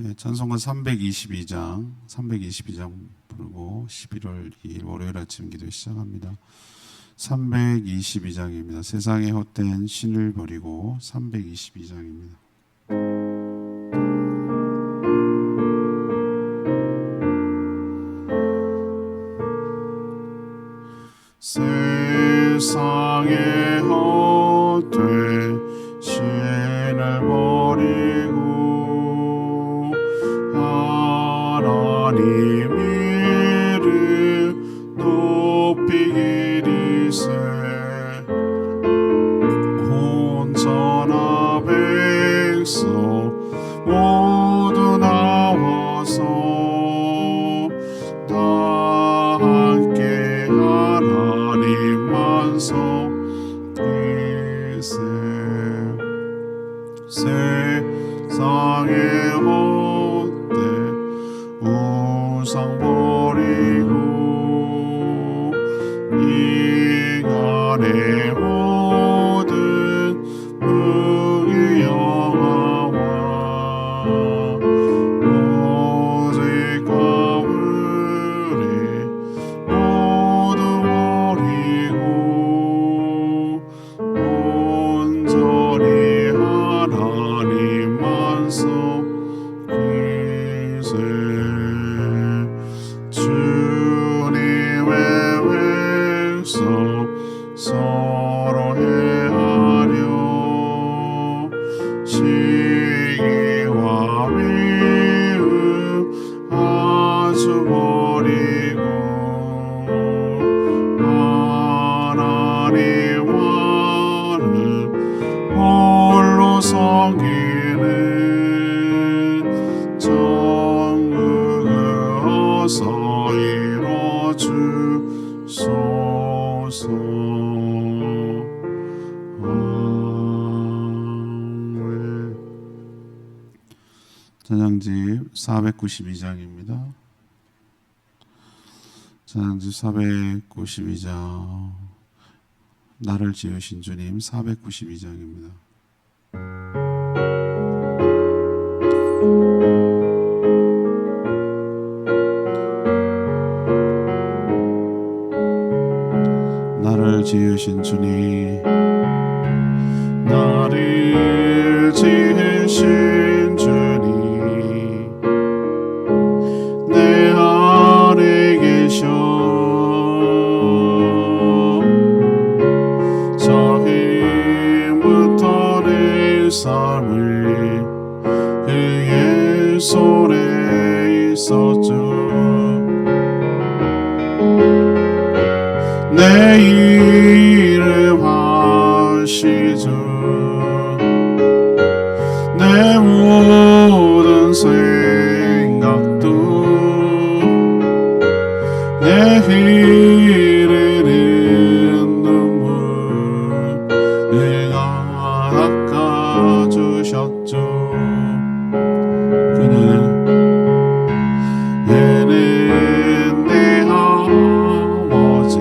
네, 찬송가 322장 부르고 11월 2일 월요일 아침 기도 시작합니다. 322장입니다. 세상의 헛된 신을 버리고 322장입니다. 세상의 헛된 신을 버리고 하나님 이름 높이 기리세 온전한 백성 모두 나와서 다 함께 하나님 만성기세 세상의 헛된 우상 버리고 인간의 모든 의의 영화와 오직 가을이 모두 버리고 온전히 하나님만 섬기세 주님의 백성 서로 해하려 시기와 미움 아주 버리고 하나님과는 홀로 섬기는 천국을 어서 이뤄주소서. 아멘. 찬양집 492장입니다. 찬양집 492장 나를 지으신 주님 492장입니다. 나를 지으신 주님 나를 지으신 주님 내 안에 계셔 처음부터 내 삶을 그의 손에 있었죠 내 이름 아시죠 내 모든 생각도 내 흐르는 눈물을 닦아주셨죠 그는 내 아버지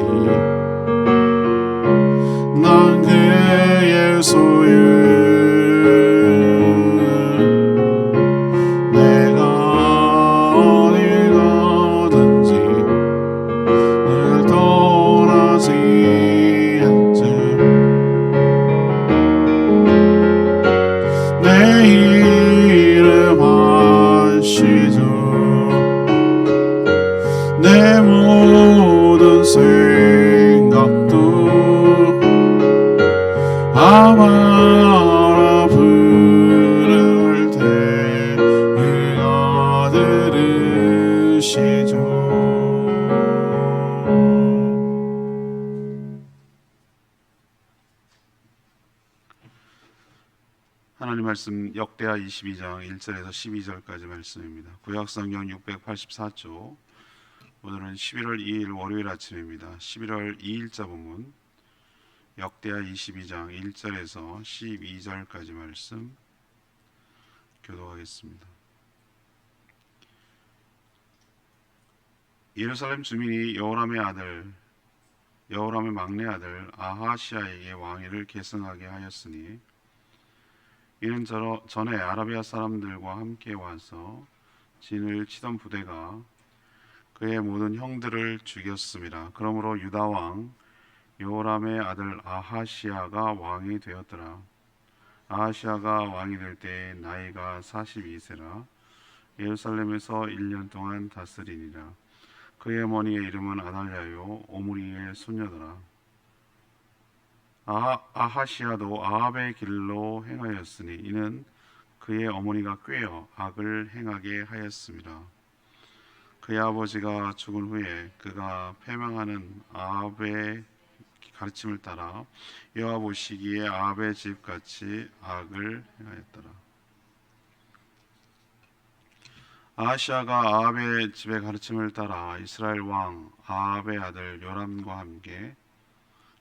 난 그의 소유 내가 어딜 가든지 늘 떠나지 않지 내 이름 아시죠 내 모든 생각도 아마 부를 때 그가 들으시죠 하나님 말씀 역대하 22장 1절에서 12절까지 말씀입니다. 구약성경 684쪽 오늘은 11월 2일 월요일 아침입니다. 11월 2일자 본문 역대하 22장 1절에서 12절까지 말씀 교도하겠습니다. 예루살렘 주민이 여호람의 막내 아들 아하시아에게 왕위를 계승하게 하였으니 이는 전에 아라비아 사람들과 함께 와서 진을 치던 부대가 그의 모든 형들을 죽였습니다. 그러므로 유다 왕 여호람의 아들 아하시아가 왕이 되었더라. 아하시아가 왕이 될 때 나이가 42세라 예루살렘에서 1년 동안 다스리니라. 그의 어머니의 이름은 아달랴요 오므리의 손녀더라. 아하시아도 아합의 길로 행하였으니 이는 그의 어머니가 꾀어 악을 행하게 하였습니다. 그의 아버지가 죽은 후에 그가 패망하는 아합의 가르침을 따라 여호와 보시기에 아합의 집 같이 악을 행하였더라. 아하시아가 아합의 집의 가르침을 따라 이스라엘 왕 아합의 아들 요람과 함께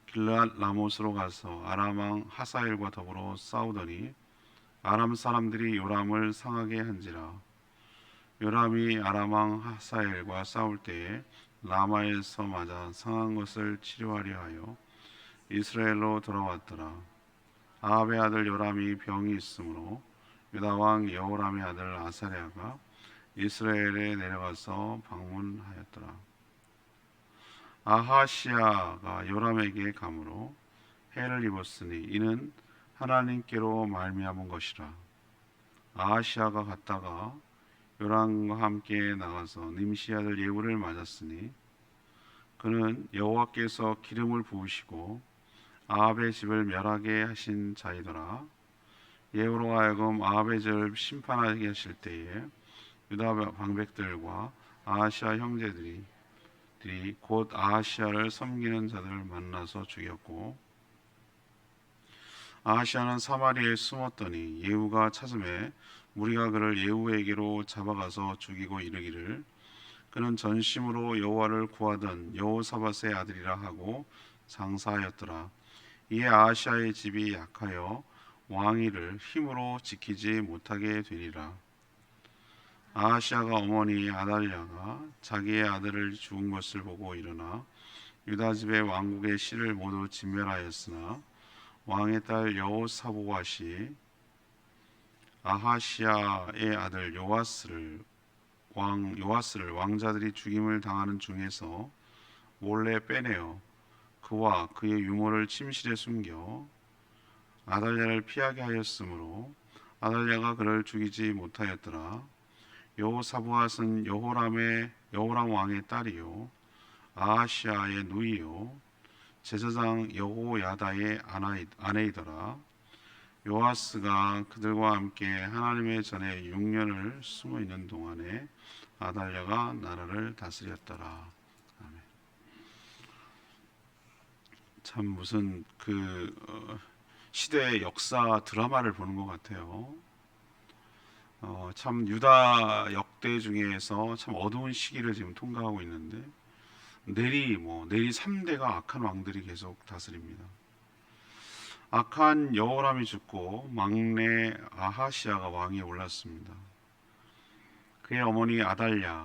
길르앗 라못으로 가서 아람 왕 하사엘과 더불어 싸우더니 아람 사람들이 요람을 상하게 한지라. 요람이 아람 왕 하사엘과 싸울 때에 라마에서 맞아 상한 것을 치료하려 하여 이스라엘로 돌아왔더라. 아합의 아들 요람이 병이 있으므로 유다 왕 여호람의 아들 아사랴가 이스라엘에 내려가서 방문하였더라. 아하시아가 요람에게 감으로 해를 입었으니 이는 하나님께로 말미암은 것이라. 아하시아가 갔다가 요람과 함께 나가서 님시 아들 예후를 맞았으니 그는 여호와께서 기름을 부으시고 아합의 집을 멸하게 하신 자이더라. 예후로 하여금 아합의 집을 심판하게 하실 때에 유다 방백들과 아하시아 형제들이 곧 아하시아를 섬기는 자들을 만나서 죽였고 아하시아는 사마리아에 숨었더니 예후가 찾음에 무리가 그를 예후에게로 잡아가서 죽이고 이르기를 그는 전심으로 여호와를 구하던 여호사밧의 아들이라 하고 장사하였더라. 이에 아하시아의 집이 약하여 왕위를 힘으로 지키지 못하게 되니라. 아하시아가 어머니 아달랴가 자기의 아들을 죽은 것을 보고 일어나 유다 집의 왕국의 씨를 모두 진멸하였으나 왕의 딸 여호사보앗이 아하시아의 아들 요아스를 왕자들이 죽임을 당하는 중에서 몰래 빼내어 그와 그의 유모를 침실에 숨겨 아달랴를 피하게 하였으므로 아달랴가 그를 죽이지 못하였더라. 여호사보앗은 여호람 왕의 딸이요 아하시아의 누이요 제사장 여호야다의 아내이더라. 요아스가 그들과 함께 하나님의 전에 6년을 숨어 있는 동안에 아달랴가 나라를 다스렸더라. 아멘. 참 무슨 시대의 역사 드라마를 보는 것 같아요. 참 유다 역대 중에서 참 어두운 시기를 지금 통과하고 있는데 내리 3대가 악한 왕들이 계속 다스립니다. 악한 여호람이 죽고 막내 아하시아가 왕위에 올랐습니다. 그의 어머니 아달랴는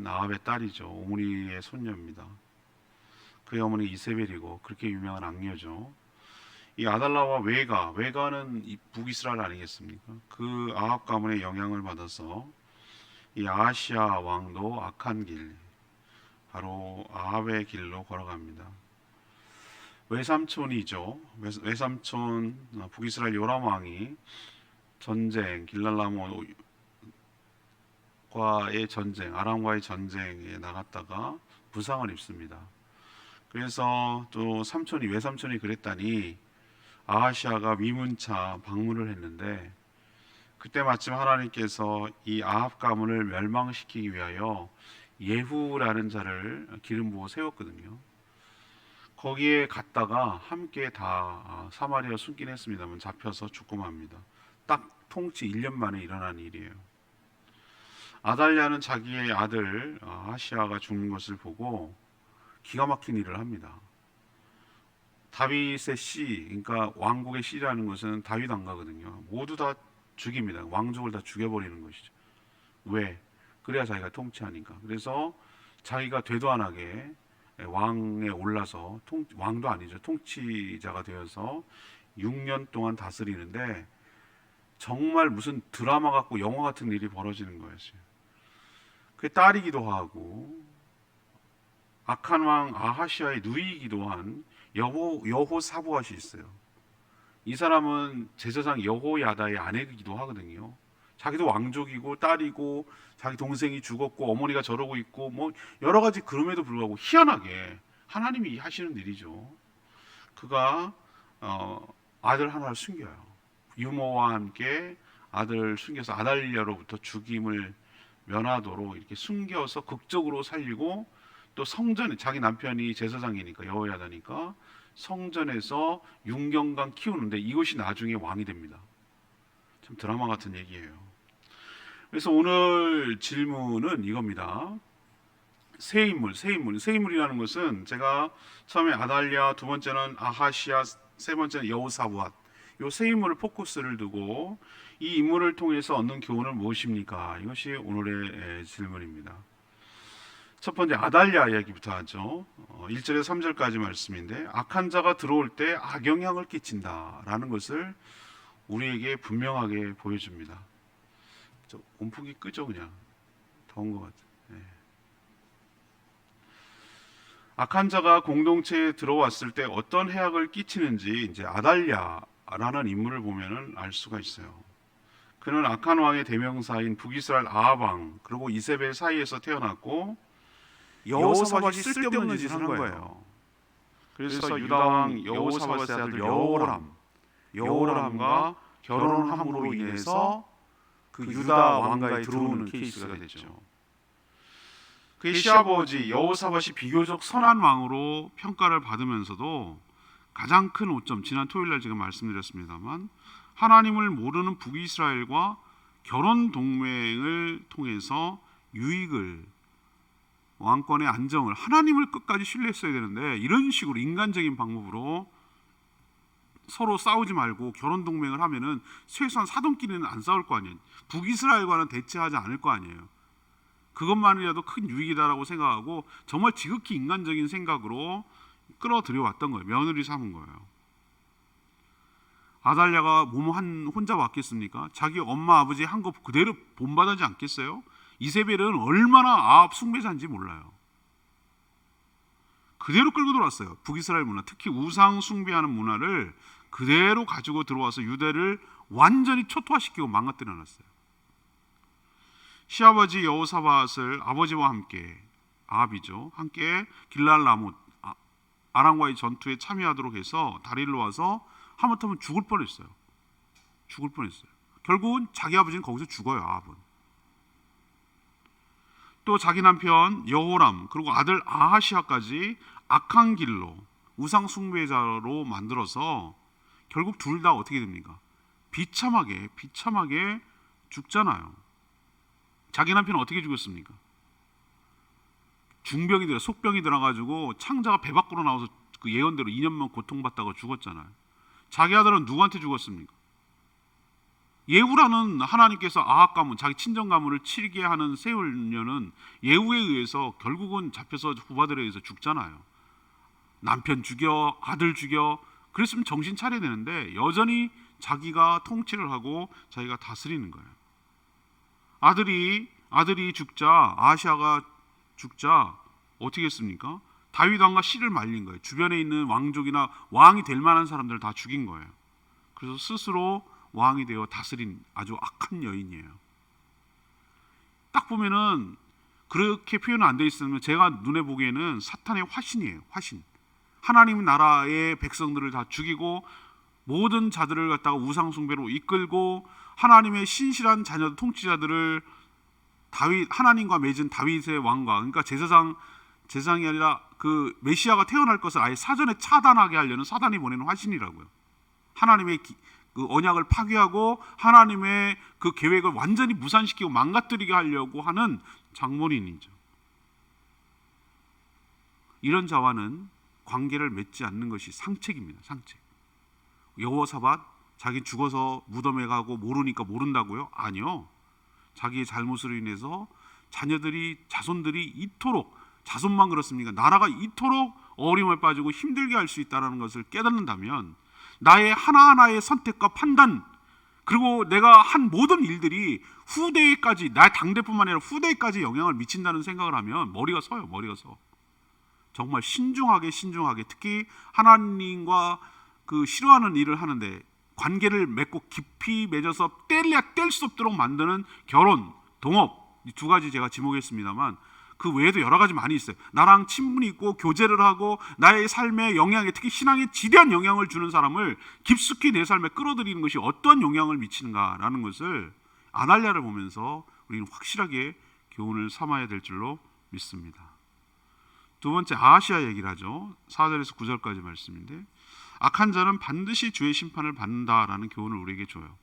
아합의 딸이죠. 오므리의 손녀입니다. 그의 어머니 이세벨이고 그렇게 유명한 악녀죠. 이 아달랴와 외가는 북이스라엘 아니겠습니까? 그 아합 가문의 영향을 받아서 이 아하시아 왕도 악한 길, 바로 아합의 길로 걸어갑니다. 외삼촌이죠. 외삼촌 북이스라엘 요람 왕이 전쟁, 길랄라몬과의 전쟁, 아람과의 전쟁에 나갔다가 부상을 입습니다. 그래서 또 외삼촌이 그랬다니 아하시아가 위문차 방문을 했는데 그때 마침 하나님께서 이 아합 가문을 멸망시키기 위하여 예후라는 자를 기름 부어 세웠거든요. 거기에 갔다가 함께 다 사마리아 숨긴 했습니다만 잡혀서 죽고 맙니다. 딱 통치 1년 만에 일어난 일이에요. 아달랴는 자기의 아들 아하시아가 죽는 것을 보고 기가 막힌 일을 합니다. 다윗의 씨, 그러니까 왕국의 씨라는 것은 다윗 왕가거든요. 모두 다 죽입니다. 왕족을 다 죽여버리는 것이죠. 왜? 그래야 자기가 통치하니까. 그래서 자기가 되도 안 하게 왕에 올라서 왕도 아니죠. 통치자가 되어서 6년 동안 다스리는데 정말 무슨 드라마 같고 영화 같은 일이 벌어지는 거였어요. 그 딸이기도 하고 악한 왕 아하시아의 누이이기도 한 여호사밧이 있어요. 이 사람은 제사장 여호야다의 아내이기도 하거든요. 자기도 왕족이고 딸이고 자기 동생이 죽었고 어머니가 저러고 있고 뭐 여러 가지 그럼에도 불구하고 희한하게 하나님이 하시는 일이죠. 그가 아들 하나를 숨겨요. 유모와 함께 아들을 숨겨서 아달랴로부터 죽임을 면하도록 이렇게 숨겨서 극적으로 살리고 또 성전에 자기 남편이 제사장이니까 여호야다니까 성전에서 6년간 키우는데 이것이 나중에 왕이 됩니다. 참 드라마 같은 얘기예요. 그래서 오늘 질문은 이겁니다. 새 인물이라는 것은 제가 처음에 아달랴, 두 번째는 아하시아, 세 번째는 여호사밧 이 세 인물을 포커스를 두고 이 인물을 통해서 얻는 교훈은 무엇입니까? 이것이 오늘의 질문입니다. 첫 번째 아달랴 이야기부터 하죠. 1절에서 3절까지 말씀인데 악한 자가 들어올 때 악영향을 끼친다라는 것을 우리에게 분명하게 보여줍니다. 온풍기 끄죠 그냥. 더운 것 같아요. 네. 악한 자가 공동체에 들어왔을 때 어떤 해악을 끼치는지 이제 아달랴라는 인물을 보면은 알 수가 있어요. 그는 악한 왕의 대명사인 북이스라엘 아합 왕 그리고 이세벨 사이에서 태어났고 여호사밧이 쓸데없는 짓을 한 거예요. 그래서 유다 왕 여호사밧의 아들 여호람과 결혼함으로 인해서 그 유다 왕가에 들어오는 케이스가 됐죠. 그의 시아버지 여호사밧이 비교적 선한 왕으로 평가를 받으면서도 가장 큰 오점, 지난 토요일날 제가 말씀드렸습니다만 하나님을 모르는 북이스라엘과 결혼 동맹을 통해서 유익을, 왕권의 안정을, 하나님을 끝까지 신뢰했어야 되는데 이런 식으로 인간적인 방법으로 서로 싸우지 말고 결혼 동맹을 하면은 최소한 사돈끼리는 안 싸울 거 아니에요. 북이스라엘과는 대치하지 않을 거 아니에요. 그것만이라도 큰 유익이다라고 생각하고 정말 지극히 인간적인 생각으로 끌어들여 왔던 거예요. 며느리 삼은 거예요. 아달랴가 혼자 왔겠습니까? 자기 엄마 아버지 한 거 그대로 본받지 않겠어요? 이세벨은 얼마나 아합 숭배자인지 몰라요. 그대로 끌고 들어왔어요. 북이스라엘 문화, 특히 우상 숭배하는 문화를 그대로 가지고 들어와서 유대를 완전히 초토화시키고 망가뜨려 놨어요. 시아버지 여호사밧을 아버지와 함께, 아합이죠, 함께 길랄 라못 아람과의 전투에 참여하도록 해서 다리를 놓아서 하마터면 죽을 뻔했어요. 결국은 자기 아버지는 거기서 죽어요. 아합은. 또 자기 남편 여호람 그리고 아들 아하시아까지 악한 길로 우상 숭배자로 만들어서 결국 둘 다 어떻게 됩니까? 비참하게 죽잖아요. 자기 남편은 어떻게 죽었습니까? 속병이 들어가지고 창자가 배 밖으로 나와서 그 예언대로 2년만 고통받다가 죽었잖아요. 자기 아들은 누구한테 죽었습니까? 예후라는 하나님께서 아합 가문, 자기 친정 가문을 치게 하는 세울녀는 예후에 의해서 결국은 잡혀서 후바들에 의해서 죽잖아요. 남편 죽여, 아들 죽여. 그랬으면 정신 차려야 되는데 여전히 자기가 통치를 하고 자기가 다스리는 거예요. 아들이 죽자, 아하시아가 죽자 어떻게 했습니까? 다윗 왕과 씨를 말린 거예요. 주변에 있는 왕족이나 왕이 될 만한 사람들을 다 죽인 거예요. 그래서 스스로 왕이 되어 다스린 아주 악한 여인이에요. 딱 보면은 그렇게 표현은 안 돼 있으면 제가 눈에 보기에는 사탄의 화신이에요. 화신. 하나님 나라의 백성들을 다 죽이고 모든 자들을 갖다가 우상 숭배로 이끌고 하나님의 신실한 자녀 통치자들을 하나님과 맺은 다윗의 왕과, 그러니까 제사장이 아니라 그 메시아가 태어날 것을 아예 사전에 차단하게 하려는 사단이 보내는 화신이라고요. 하나님의 그 언약을 파괴하고 하나님의 그 계획을 완전히 무산시키고 망가뜨리게 하려고 하는 장본인이죠. 이런 자와는 관계를 맺지 않는 것이 상책입니다. 상책. 여호사밧 자기 죽어서 무덤에 가고 모르니까 모른다고요? 아니요. 자기의 잘못으로 인해서 자손들이 이토록, 자손만 그렇습니까? 나라가 이토록 어려움에 빠지고 힘들게 할 수 있다는 것을 깨닫는다면 나의 하나하나의 선택과 판단, 그리고 내가 한 모든 일들이 후대에까지, 나 당대뿐만 아니라 후대에까지 영향을 미친다는 생각을 하면 머리가 서요. 머리가 서. 정말 신중하게 특히 하나님과 그 싫어하는 일을 하는데 관계를 맺고 깊이 맺어서 뗄 수 없도록 만드는 결혼, 동업, 이 두 가지 제가 지목했습니다만 그 외에도 여러 가지 많이 있어요. 나랑 친분이 있고 교제를 하고 나의 삶에 영향에, 특히 신앙에 지대한 영향을 주는 사람을 깊숙이 내 삶에 끌어들이는 것이 어떤 영향을 미치는가라는 것을 아달랴를 보면서 우리는 확실하게 교훈을 삼아야 될 줄로 믿습니다. 두 번째, 아하시아 얘기를 하죠. 4절에서 9절까지 말씀인데, 악한 자는 반드시 주의 심판을 받는다라는 교훈을 우리에게 줘요.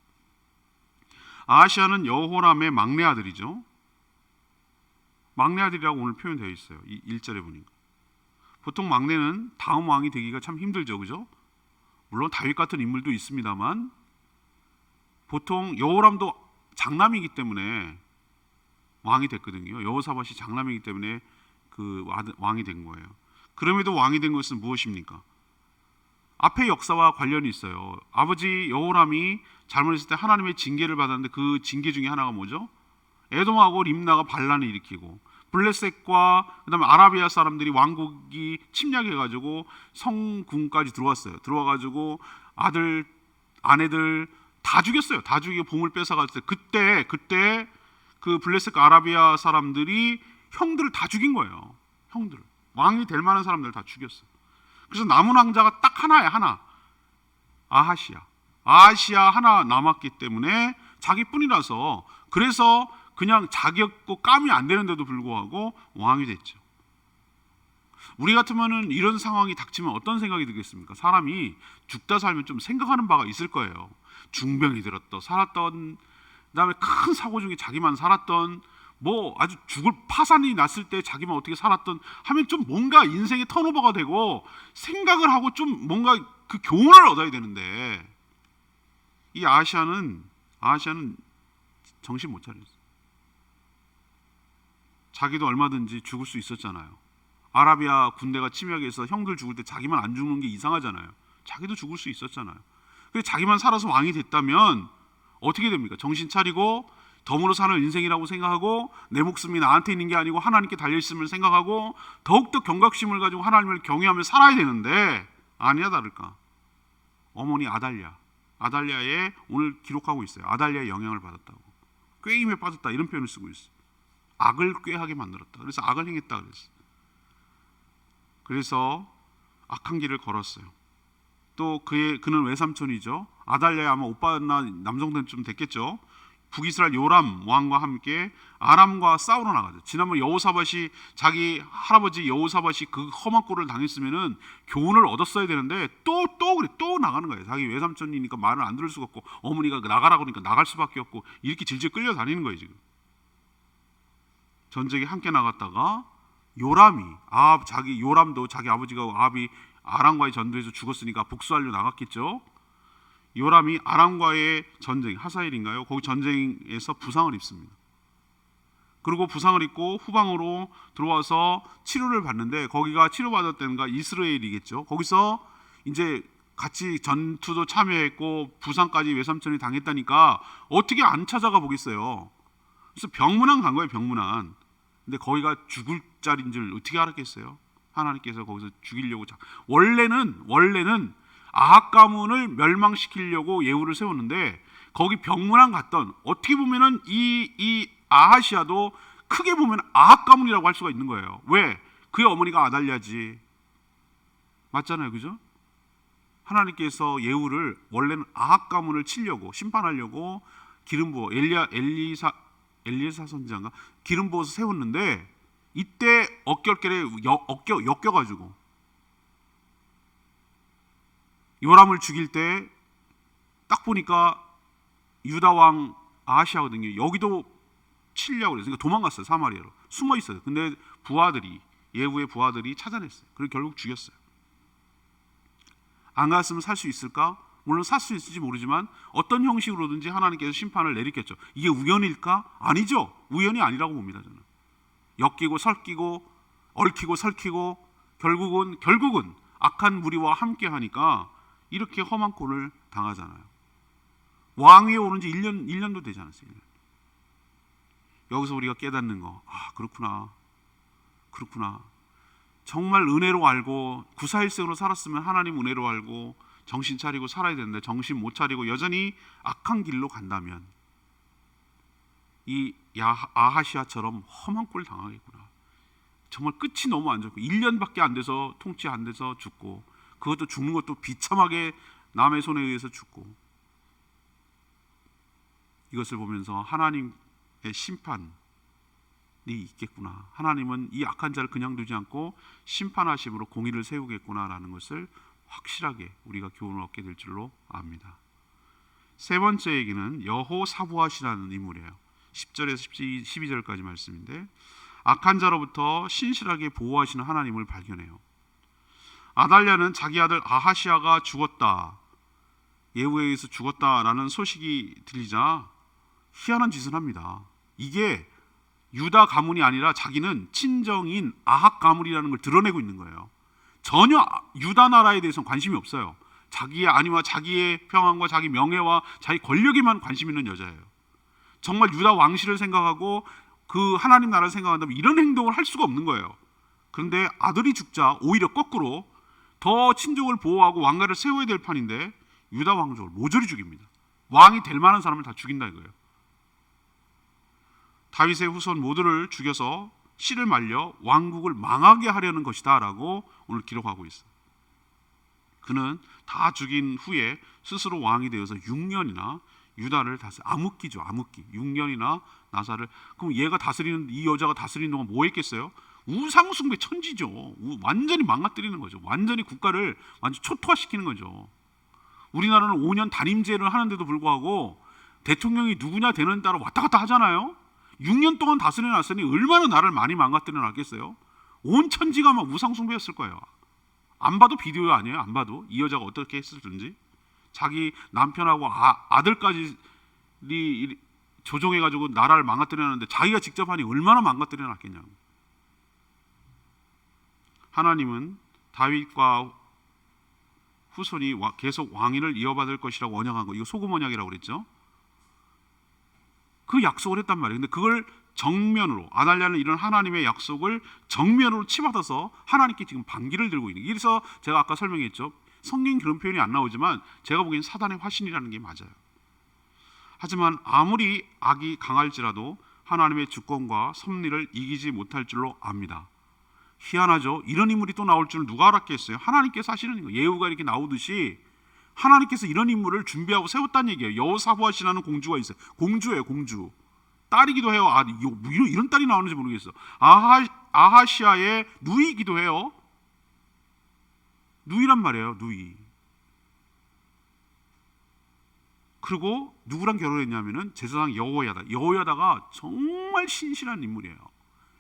아하시아는 여호람의 막내 아들이죠. 막내 아들이라고 오늘 표현되어 있어요. 이 1절에 보니까. 보통 막내는 다음 왕이 되기가 참 힘들죠. 그죠? 물론 다윗 같은 인물도 있습니다만 보통 여호람도 장남이기 때문에 왕이 됐거든요. 여호사밧이 장남이기 때문에 그 왕이 된 거예요. 그럼에도 왕이 된 것은 무엇입니까? 앞의 역사와 관련이 있어요. 아버지 여호람이 잘못했을 때 하나님의 징계를 받았는데 그 징계 중에 하나가 뭐죠? 에돔하고 림나가 반란을 일으키고 블레셋과 그다음에 아라비아 사람들이 왕국이 침략해가지고 성군까지 들어왔어요. 들어와가지고 아들, 아내들 다 죽였어요. 다 죽이고 보물 뺏어갔을 때 그때 그 블레셋과 아라비아 사람들이 형들을 다 죽인 거예요. 형들을, 왕이 될 만한 사람들을 다 죽였어요. 그래서 남은 왕자가 딱 하나야, 하나. 아하시아 하나 남았기 때문에 자기뿐이라서, 그래서 그냥 자기였고 까미 안 되는데도 불구하고 왕이 됐죠. 우리 같으면은 이런 상황이 닥치면 어떤 생각이 들겠습니까? 사람이 죽다 살면 좀 생각하는 바가 있을 거예요. 중병이 들었던, 살았던, 그다음에 큰 사고 중에 자기만 살았던, 뭐 아주 죽을 파산이 났을 때 자기만 어떻게 살았던 하면 좀 뭔가 인생의 턴오버가 되고 생각을 하고 좀 뭔가 그 교훈을 얻어야 되는데, 이 아하시아는 정신 못 차렸어요. 자기도 얼마든지 죽을 수 있었잖아요. 아라비아 군대가 침략해서 형들 죽을 때 자기만 안 죽는 게 이상하잖아요. 자기도 죽을 수 있었잖아요. 근데 자기만 살아서 왕이 됐다면 어떻게 됩니까? 정신 차리고 덤으로 사는 인생이라고 생각하고 내 목숨이 나한테 있는 게 아니고 하나님께 달려있음을 생각하고 더욱더 경각심을 가지고 하나님을 경외하며 살아야 되는데, 아니야 다를까. 어머니 아달랴에 오늘 기록하고 있어요. 아달랴의 영향을 받았다고. 꾀임에 빠졌다 이런 표현을 쓰고 있어요. 악을 꾀하게 만들었다. 그래서 악을 행했다 그랬어요. 그래서 악한 길을 걸었어요. 또 그는 외삼촌이죠. 아달랴의 아마 오빠나 남동생 좀 됐겠죠. 북이스라엘 요람 왕과 함께 아람과 싸우러 나가죠. 지난번 여호사밧이, 자기 할아버지 여호사밧이 그 험한 꼴을 당했으면은 교훈을 얻었어야 되는데 또 나가는 거예요. 자기 외삼촌이니까 말을 안 들을 수가 없고 어머니가 나가라고 하니까 나갈 수밖에 없고 이렇게 질질 끌려다니는 거예요. 지금 전쟁에 함께 나갔다가 요람이, 요람도 자기 아버지가 아합이 아람과의 전투에서 죽었으니까 복수하려 나갔겠죠. 요람이 아람과의 전쟁, 하사엘인가요? 거기 전쟁에서 부상을 입습니다. 그리고 부상을 입고 후방으로 들어와서 치료를 받는데, 거기가 치료받았다는 가 이스라엘이겠죠. 거기서 이제 같이 전투도 참여했고 부상까지 외삼촌이 당했다니까 어떻게 안 찾아가 보겠어요. 그래서 병문안 간 거예요. 병문안. 근데 거기가 죽을 자리인 줄 어떻게 알았겠어요? 하나님께서 거기서 죽이려고. 원래는 아합 가문을 멸망시키려고 예후를 세웠는데 거기 병문안 갔던, 어떻게 보면은 이 아하시아도 크게 보면 아합 가문이라고 할 수가 있는 거예요. 왜? 그의 어머니가 아달랴지. 맞잖아요, 그죠? 하나님께서 예후를 원래는 아합 가문을 치려고, 심판하려고 기름 부어 엘리사 선지자인가 기름 부어서 세웠는데, 이때 엇결결에 엮여가지고 요람을 죽일 때 딱 보니까 유다 왕 아하시아거든요. 여기도 치려고 그래서 그러니까 도망갔어요. 사마리아로 숨어 있어요. 근데 예후의 부하들이 찾아냈어요. 그리고 결국 죽였어요. 안 갔으면 살 수 있을까? 물론 살 수 있을지 모르지만 어떤 형식으로든지 하나님께서 심판을 내리겠죠. 이게 우연일까? 아니죠. 우연이 아니라고 봅니다. 저는 엮이고 설키고 얽히고 설키고 결국은 악한 무리와 함께 하니까 이렇게 험한 꼴을 당하잖아요. 왕위에 오른 지 1년도 되지 않았어요. 1년. 여기서 우리가 깨닫는 거, 그렇구나. 정말 은혜로 알고 구사일생으로 살았으면 하나님 은혜로 알고 정신 차리고 살아야 되는데 정신 못 차리고 여전히 악한 길로 간다면 이 아하시아처럼 험한 꼴 당하겠구나. 정말 끝이 너무 안 좋고 1년밖에 안 돼서 통치 안 돼서 죽고, 그것도 죽는 것도 비참하게 남의 손에 의해서 죽고, 이것을 보면서 하나님의 심판이 있겠구나. 하나님은 이 악한 자를 그냥 두지 않고 심판하심으로 공의를 세우겠구나라는 것을 확실하게 우리가 교훈을 얻게 될 줄로 압니다. 세 번째 얘기는 여호사부앗이라는 인물이에요. 10절에서 12절까지 말씀인데, 악한 자로부터 신실하게 보호하시는 하나님을 발견해요. 아달랴는 자기 아들 아하시아가 죽었다, 예후에 의해서 죽었다라는 소식이 들리자 희한한 짓을 합니다. 이게 유다 가문이 아니라 자기는 친정인 아합 가문이라는 걸 드러내고 있는 거예요. 전혀 유다 나라에 대해서는 관심이 없어요. 자기의 안위와 자기의 평안과 자기 명예와 자기 권력에만 관심 있는 여자예요. 정말 유다 왕실을 생각하고 그 하나님 나라를 생각한다면 이런 행동을 할 수가 없는 거예요. 그런데 아들이 죽자 오히려 거꾸로 더 친족을 보호하고 왕가를 세워야 될 판인데 유다 왕족을 모조리 죽입니다. 왕이 될 만한 사람을 다 죽인다 이거예요. 다윗의 후손 모두를 죽여서 씨를 말려 왕국을 망하게 하려는 것이다 라고 오늘 기록하고 있어요. 그는 다 죽인 후에 스스로 왕이 되어서 6년이나 유다를 암흑기죠. 암흑기 6년이나 나사를. 그럼 얘가 다스리는, 이 여자가 다스리는 동안 뭐 했겠어요? 우상숭배 천지죠. 완전히 망가뜨리는 거죠. 완전히 국가를 완전 초토화시키는 거죠. 우리나라는 5년 단임제를 하는데도 불구하고 대통령이 누구냐 되는 따라 왔다 갔다 하잖아요. 6년 동안 다스려 놨으니 얼마나 나라를 많이 망가뜨려 놨겠어요. 온 천지가 막 우상숭배였을 거예요. 안 봐도 비디오 아니에요. 안 봐도 이 여자가 어떻게 했을지. 자기 남편하고 아들까지 조종해가지고 나라를 망가뜨려 놨는데 자기가 직접 하니 얼마나 망가뜨려 놨겠냐고. 하나님은 다윗과 후손이 계속 왕위를 이어받을 것이라고 언약한 거, 이거 소금 언약이라고 그랬죠. 그 약속을 했단 말이에요. 근데 그걸 정면으로, 아달랴는 이런 하나님의 약속을 정면으로 치받아서 하나님께 지금 반기를 들고 있는. 그래서 제가 아까 설명했죠. 성경 그런 표현이 안 나오지만 제가 보기엔 사단의 화신이라는 게 맞아요. 하지만 아무리 악이 강할지라도 하나님의 주권과 섭리를 이기지 못할 줄로 압니다. 희한하죠. 이런 인물이 또 나올 줄 누가 알았겠어요. 하나님께서 하시는 거. 예후가 이렇게 나오듯이 하나님께서 이런 인물을 준비하고 세웠다는 얘기예요. 여호사부앗이라는 공주가 있어요. 공주예요, 공주. 딸이기도 해요. 이런 딸이 나오는지 모르겠어. 아하시아의 누이기도 해요. 누이란 말이에요, 누이. 그리고 누구랑 결혼했냐면은 제사장 여호야다. 여호야다가 정말 신실한 인물이에요.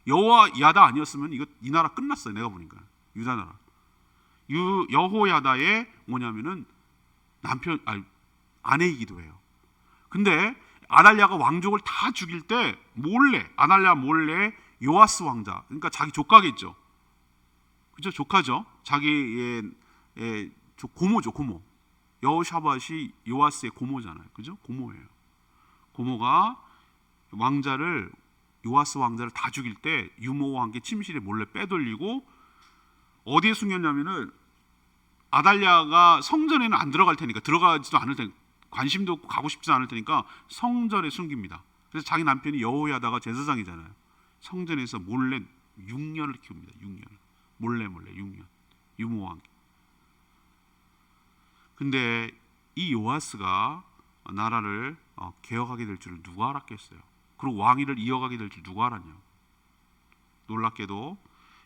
여호야다 아니었으면 이 나라 끝났어요. 내가 보니까 유다 나라. 여호야다의 뭐냐면은 아내이기도 해요. 근데 아달랴가 왕족을 다 죽일 때 아달랴 몰래 요아스 왕자, 그러니까 자기 조카겠죠. 그죠? 조카죠. 자기의 고모죠, 고모. 여호사밧이 요아스의 고모잖아요. 그죠? 고모예요. 고모가 요아스 왕자를 다 죽일 때 유모와 함께 침실에 몰래 빼돌리고 어디에 숨겼냐면은 아달랴가 성전에는 안 들어갈 테니까, 들어가지도 않을 테니까, 관심도 없고 가고 싶지 않을 테니까 성전에 숨깁니다. 그래서 자기 남편이 여호야다가 제사장이잖아요. 성전에서 몰래 6년을 키웁니다. 6년. 몰래 6년. 유모와 함께. 근데 이 요아스가 나라를 개혁하게 될 줄을 누가 알았겠어요. 그리고 왕위를 이어가게 될 줄 누가 알았냐. 놀랍게도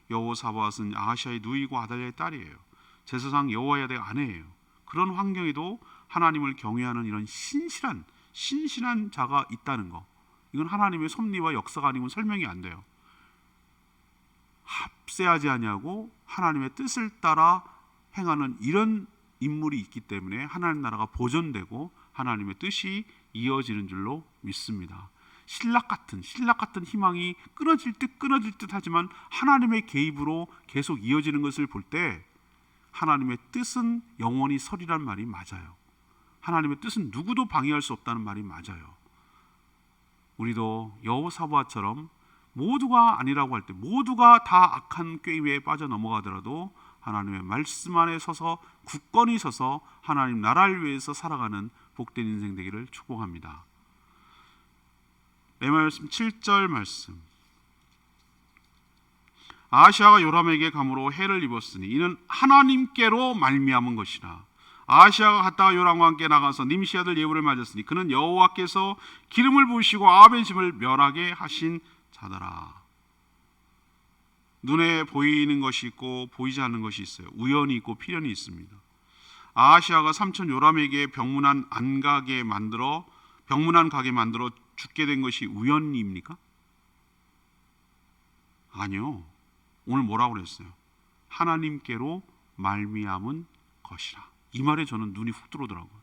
여호사밧은 아하시아의 누이고 아달랴의 딸이에요. 제사장 여호야다의 아내예요. 그런 환경에도 하나님을 경외하는 이런 신실한 자가 있다는 거, 이건 하나님의 섭리와 역사가 아니면 설명이 안 돼요. 합세하지 아니하고 하나님의 뜻을 따라 행하는 이런 인물이 있기 때문에 하나님 나라가 보존되고 하나님의 뜻이 이어지는 줄로 믿습니다. 신락 같은 희망이 끊어질 듯 하지만 하나님의 개입으로 계속 이어지는 것을 볼 때 하나님의 뜻은 영원히 서리란 말이 맞아요. 하나님의 뜻은 누구도 방해할 수 없다는 말이 맞아요. 우리도 여호사밧처럼 모두가 아니라고 할 때, 모두가 다 악한 꾀에 빠져 넘어가더라도 하나님의 말씀 안에 서서 굳건히 서서 하나님 나라를 위해서 살아가는 복된 인생 되기를 축복합니다. 내 말씀 7절 말씀. 아하시아가 요람에게 감으로 해를 입었으니 이는 하나님께로 말미암은 것이라. 아하시아가 갔다가 요람과 함께 나가서 님시 아들 예후를 맞았으니 그는 여호와께서 기름을 부으시고 아합의 집을 멸하게 하신 자더라. 눈에 보이는 것이 있고 보이지 않는 것이 있어요. 우연이 있고 필연이 있습니다. 아하시아가 삼촌 요람에게 병문안 가게 만들어 죽게 된 것이 우연입니까? 아니요. 오늘 뭐라고 그랬어요? 하나님께로 말미암은 것이라. 이 말에 저는 눈이 훅 들어오더라고요.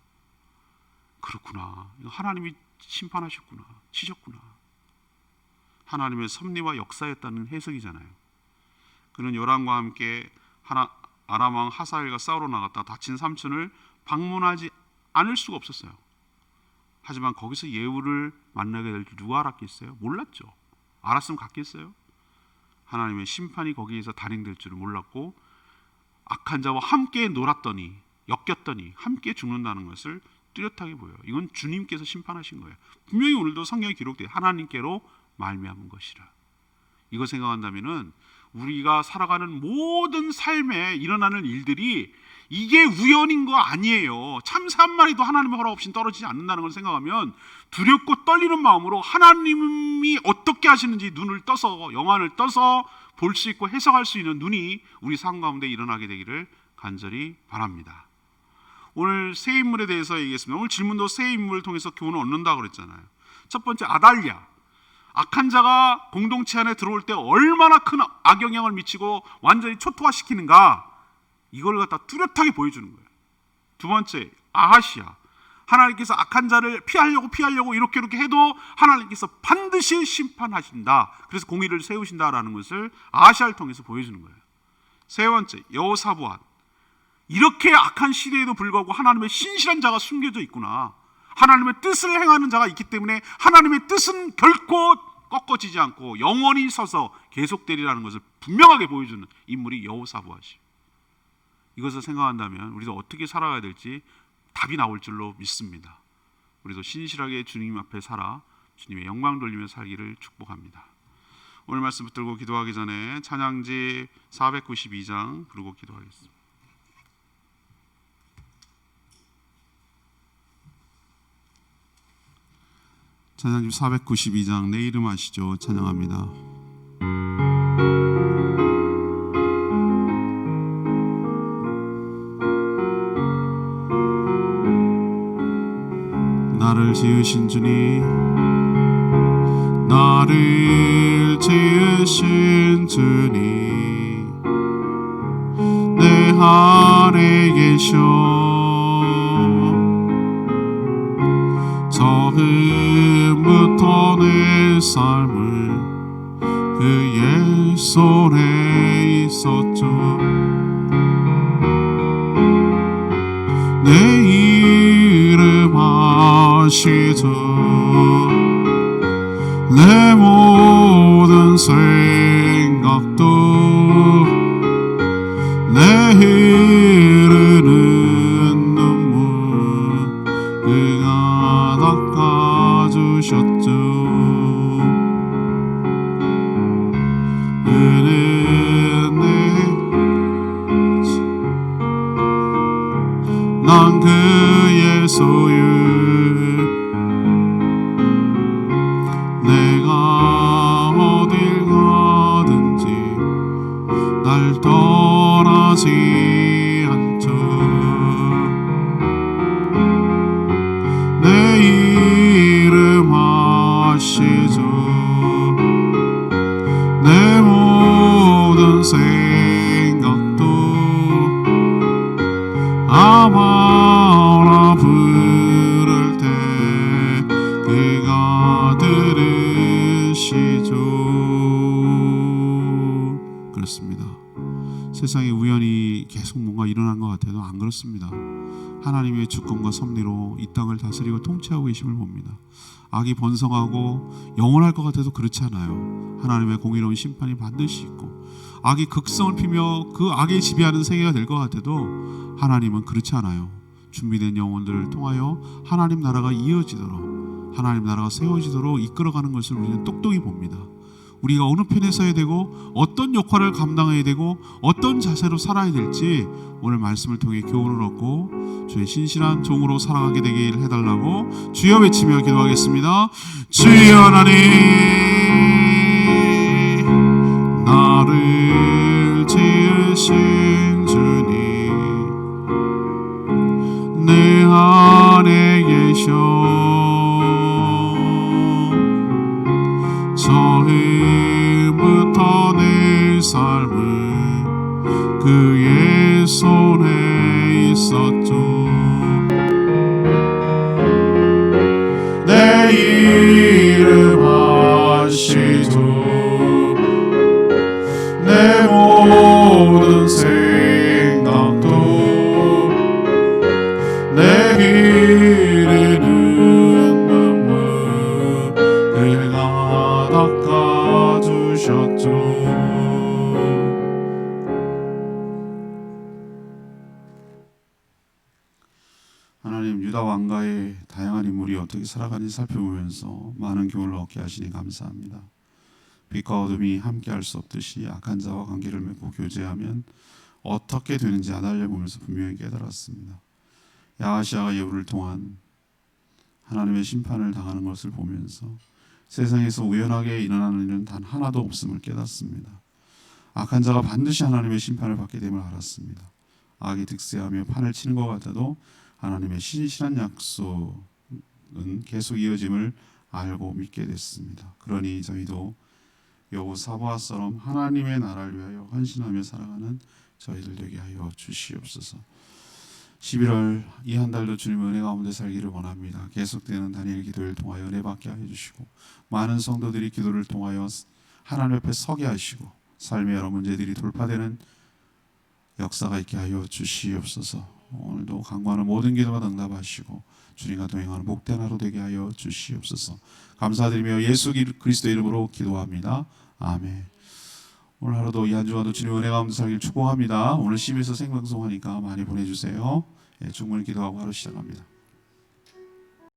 그렇구나. 하나님이 심판하셨구나. 치셨구나. 하나님의 섭리와 역사였다는 해석이잖아요. 그는 요람과 함께 아람 왕 하사엘과 싸우러 나갔다 다친 삼촌을 방문하지 않을 수가 없었어요. 하지만 거기서 예후를 만나게 될 줄 누가 알았겠어요? 몰랐죠. 알았으면 갔겠어요? 하나님의 심판이 거기에서 단행될 줄을 몰랐고 악한 자와 함께 놀았더니 엮였더니 함께 죽는다는 것을 뚜렷하게 보여요. 이건 주님께서 심판하신 거예요. 분명히 오늘도 성경에 기록돼요. 하나님께로 말미암은 것이라. 이거 생각한다면은 우리가 살아가는 모든 삶에 일어나는 일들이 이게 우연인 거 아니에요. 참새 한 마리도 하나님의 허락 없이 떨어지지 않는다는 걸 생각하면 두렵고 떨리는 마음으로 하나님이 어떻게 하시는지 눈을 떠서 영안을 떠서 볼 수 있고 해석할 수 있는 눈이 우리 삶 가운데 일어나게 되기를 간절히 바랍니다. 오늘 새 인물에 대해서 얘기했습니다. 오늘 질문도 새 인물을 통해서 교훈을 얻는다고 그랬잖아요. 첫 번째 아달랴. 악한 자가 공동체 안에 들어올 때 얼마나 큰 악영향을 미치고 완전히 초토화시키는가, 이걸 갖다 뚜렷하게 보여주는 거예요. 두 번째 아하시아. 하나님께서 악한 자를 피하려고 이렇게 해도 하나님께서 반드시 심판하신다. 그래서 공의를 세우신다라는 것을 아하시아를 통해서 보여주는 거예요. 세 번째 여호사밧. 이렇게 악한 시대에도 불구하고 하나님의 신실한 자가 숨겨져 있구나. 하나님의 뜻을 행하는 자가 있기 때문에 하나님의 뜻은 결코 꺾어지지 않고 영원히 서서 계속되리라는 것을 분명하게 보여주는 인물이 여호사밧이에요. 이것을 생각한다면 우리도 어떻게 살아가야 될지 답이 나올 줄로 믿습니다. 우리도 신실하게 주님 앞에 살아 주님의 영광 돌리며 살기를 축복합니다. 오늘 말씀 붙들고 기도하기 전에 찬양지 492장 부르고 기도하겠습니다. 찬양집 492장 내 이름 아시죠? 찬양합니다. 나를 지으신 주님, 나를 지으신 주님, 내 안에 계셔 처음부터 내 삶을 그의 손에 있었죠. 내 이름 아시죠. 내 모든 생각도 내 흐르는 눈물 그가 닦아주셨죠. 그는 난 그의 소유. 내가 어딜 가든지 날 떠나지 않죠. 내 이름 아시죠. 내 모든 생각도 아마나 부를 때 그가 들으시죠. 그렇습니다. 세상에 우연히 계속 뭔가 일어나는 일어난 것 같아도 안 그렇습니다. 하나님의 주권과 섭리로 이 땅을 다스리고 통치하고 계심을 봅니다. 악이 번성하고 영원할 것 같아도 그렇지 않아요. 하나님의 공의로운 심판이 반드시 있고, 악이 극성을 피며 그 악에 지배하는 세계가 될 것 같아도 하나님은 그렇지 않아요. 준비된 영혼들을 통하여 하나님 나라가 이어지도록, 하나님 나라가 세워지도록 이끌어가는 것을 우리는 똑똑히 봅니다. 우리가 어느 편에 서야 되고 어떤 역할을 감당해야 되고 어떤 자세로 살아야 될지 오늘 말씀을 통해 교훈을 얻고 주의 신실한 종으로 살아가게 되길 해달라고 주여 외치며 기도하겠습니다. 주여 하나님, 나를 지으신 주님, 내 안에 계셔 처음부터 내 삶은 그의 손에 있었죠. 내 이름 아시죠. 내 모든 생각도 내 길에는 눈물 닦아주셨죠. 하나님, 유다 왕가의 다양한 인물이 어떻게 살아가는지 살펴보면서 많은 교훈을 얻게 하시니 감사합니다. 빛과 어둠이 함께 할 수 없듯이 악한 자와 관계를 맺고 교제하면 어떻게 되는지 아달려 보면서 분명히 깨달았습니다. 야하시아가 예후를 통한 하나님의 심판을 당하는 것을 보면서 세상에서 우연하게 일어나는 일은 단 하나도 없음을 깨닫습니다. 악한 자가 반드시 하나님의 심판을 받게 됨을 알았습니다. 악이 득세하며 판을 치는 것 같아도 하나님의 신실한 약속은 계속 이어짐을 알고 믿게 됐습니다. 그러니 저희도 여호사바처럼 하나님의 나라를 위하여 헌신하며 살아가는 저희들 되게 하여 주시옵소서. 11월 이 한 달도 주님의 은혜 가운데 살기를 원합니다. 계속되는 다니엘 기도를 통하여 은혜 받게 하여 주시고, 많은 성도들이 기도를 통하여 하나님 앞에 서게 하시고 삶의 여러 문제들이 돌파되는 역사가 있게 하여 주시옵소서. 오늘도 간구하는 모든 기도가 응답하시고 주님과 동행하는 복된 하루 되게 하여 주시옵소서. 감사드리며 예수 그리스도 이름으로 기도합니다. 아멘. 오늘 하루도 이 한 주간도 주님의 은혜 가운데 살기를 축복합니다. 오늘 CBS 생방송하니까 많이 보내주세요. 충분히 기도하고 하루 시작합니다.